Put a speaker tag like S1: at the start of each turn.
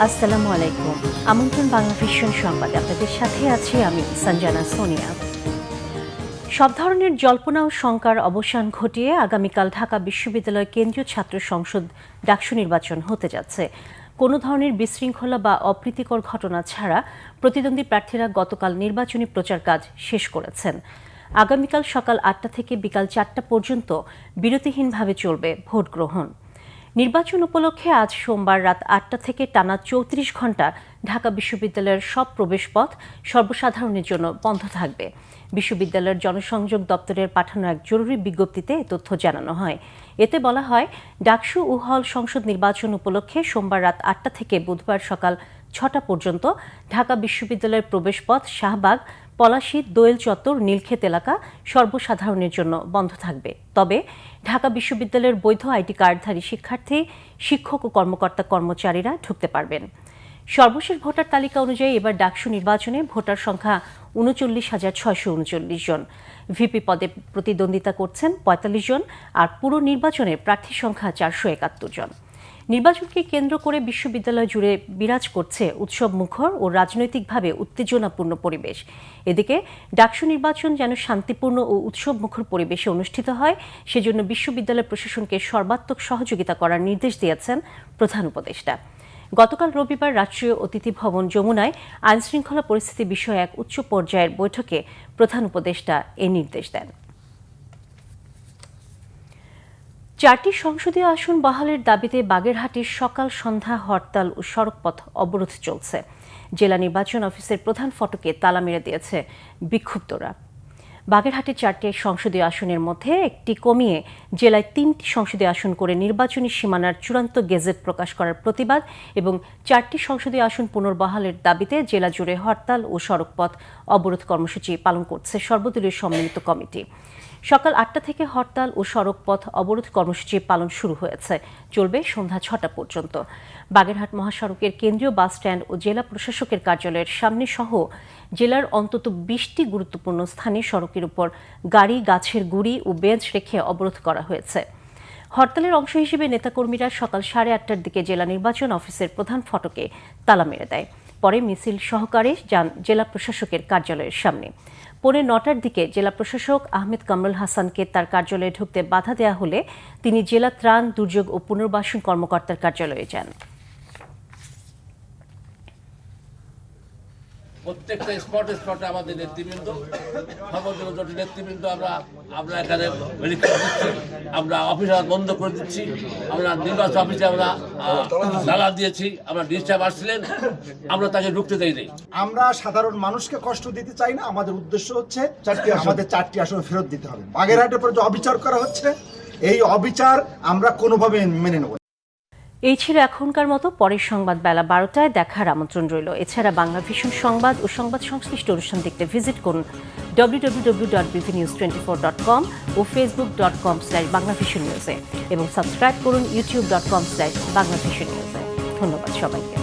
S1: আসসালামু আলাইকুম। আমন্ত্রণ বাংলা ভিশন সংবাদে আপনাদের সাথে আছি আমি সঞ্জনা সোনিয়া। সব ধরনের জল্পনা ও শঙ্কার অবসান ঘটিয়ে আগামীকাল ঢাকা বিশ্ববিদ্যালয় কেন্দ্রীয় ছাত্র সংসদ ডাকসু নির্বাচন হতে যাচ্ছে। কোনো ধরনের বিশৃঙ্খলা বা অপ্রীতিকর ঘটনা ছাড়া প্রতিদ্বন্দ্বী প্রার্থীরা গতকাল নির্বাচনী প্রচার কাজ শেষ করেছেন। আগামীকাল সকাল ৮টা থেকে বিকাল ৪টা পর্যন্ত বিরতিহীনভাবে চলবে ভোট গ্রহণ। নির্বাচন উপলক্ষে আজ সোমবার রাত ৮টা থেকে টানা ৩৪ ঘণ্টা ঢাকা বিশ্ববিদ্যালয়ের সব প্রবেশপথ সর্বসাধারণের জন্য বন্ধ থাকবে। বিশ্ববিদ্যালয়ের জনসংযোগ দপ্তরের পাঠানো এক জরুরি বিজ্ঞপ্তিতে এ তথ্য জানানো হয়। এতে বলা হয়, ডাকসু ও হল সংসদ নির্বাচন উপলক্ষে সোমবার রাত ৮টা থেকে বুধবার সকাল ৬টা পর্যন্ত ঢাকা বিশ্ববিদ্যালয়ের প্রবেশপথ শাহবাগ, পলাশী, দোয়েল চত্বর, নীলক্ষেত এলাকা সর্বসাধারণের জন্য বন্ধ থাকবে। তবে ঢাকা বিশ্ববিদ্যালয়ের বৈধ আইডি কার্ডধারী শিক্ষার্থী, শিক্ষক ও কর্মচারীরা ঢুকতে পারবেন। সর্বশেষ ভোটার তালিকা অনুযায়ী এবার ডাকসু নির্বাচনে ভোটার সংখ্যা ৩৯,৬৩৯ জন। ভিপি পদে প্রতিদ্বন্দ্বিতা করছেন ৪৫ জন, আর পুরো নির্বাচনে প্রার্থীর সংখ্যা ৪৭১ জন। নির্বাচনকে কেন্দ্র করে বিশ্ববিদ্যালয় জুড়ে বিরাজ করছে উৎসব মুখর ও রাজনৈতিকভাবে উত্তেজনাপূর্ণ পরিবেশ। এদিকে ডাকসু নির্বাচন যেন শান্তিপূর্ণ ও উৎসব মুখর পরিবেশে অনুষ্ঠিত হয়, সেজন্য বিশ্ববিদ্যালয় প্রশাসনকে সর্বাত্মক সহযোগিতা করার নির্দেশ দিয়েছেন প্রধান উপদেষ্টা। গতকাল রবিবার রাষ্ট্রীয় অতিথি ভবন যমুনায় আইনশৃঙ্খলা পরিস্থিতি বিষয়ে এক উচ্চ পর্যায়ের বৈঠকে প্রধান উপদেষ্টা এ নির্দেশ দেন। 4টি সংসদীয় আসন বহালের দাবিতে বাগেরহাটের সকাল সন্ধ্যা হরতাল ও সড়কপথ অবরোধ চলছে। জেলা নির্বাচন অফিসের প্রধান ফটকে তালা মেরে দিয়েছে বিক্ষুব্ধরা। বাগেরহাটের 4টি সংসদীয় আসনের মধ্যে একটি কমিয়ে জেলায় 3টি সংসদীয় আসন করে নির্বাচনী সীমানার চূড়ান্ত গেজেট প্রকাশ করার প্রতিবাদ এবং 4টি সংসদীয় আসন পুনর্বহালের দাবিতে জেলা জুড়ে হরতাল ও সড়কপথ অবরোধ কর্মসূচি পালন করছে সর্বদলীয় সম্মিলিত কমিটি। সকাল 8টা থেকে হরতাল ও সড়কপথ অবরোধ কর্মসূচি পালন শুরু হয়েছে, চলবে সন্ধ্যা 6টা পর্যন্ত। বাগেরহাট মহাসড়কের কেন্দ্রীয় বাসস্ট্যান্ড ও জেলা প্রশাসকের কার্যালয়ের সামনে সহ জেলার অন্তত 20টি গুরুত্বপূর্ণ স্থানে সড়কের উপর গাড়ি, গাছের গুঁড়ি ও বেঞ্চ রেখে অবরোধ করা হয়েছে। হরতালের অংশ হিসেবে নেতাকর্মীরা সকাল 8:30টার দিকে জেলা নির্বাচন অফিসের প্রধান ফটকে তালা মেরে দেয়। পরে মিছিল সহকারে যান জেলা প্রশাসকের কার্যালয়ের সামনে। 9:45টার দিকে জেলা প্রশাসক আহমেদ কামরুল হাসানকে তার কার্যালয়ে ঢুকতে বাধা দেওয়া হলে তিনি জেলা ত্রাণ, দুর্যোগ ও পুনর্বাসন কর্মকর্তার কার্যালয়ে যান।
S2: প্রত্যেকটা স্পটে আমাদের নেতৃবৃন্দ, সর্বদলীয় নেতৃবৃন্দ আমরা এখানে ব্যারিকেড দিচ্ছি, আমরা অফিস বন্ধ করে দিচ্ছি, আমরা নির্বাচন অফিসে আমরা তালা দিয়েছি, আমরা ডিস্টার্ব আসছিলেন, আমরা তাকে ঢুকতে দেই নাই।
S3: আমরা সাধারণ মানুষকে কষ্ট দিতে চাই না। আমাদের উদ্দেশ্য হচ্ছে আমাদের 4টি আসন ফেরত দিতে হবে। বাগেরহাটের পর যে অবিচার করা হচ্ছে, এই অবিচার আমরা কোনোভাবে মেনে নেব।
S1: এই ছিল এখনকার মতো। পরের সংবাদ বেলা 12টায় দেখার আমন্ত্রণ রইল। এছাড়া বাংলা ভিশন সংবাদ ও সংবাদ সংশ্লিষ্ট অনুষ্ঠান দেখতে ভিজিট করুন www.bvnews24.com ও facebook.com/banglavisionnews এবং সাবস্ক্রাইব করুন youtube.com/banglavisionnews। ধন্যবাদ সবাইকে।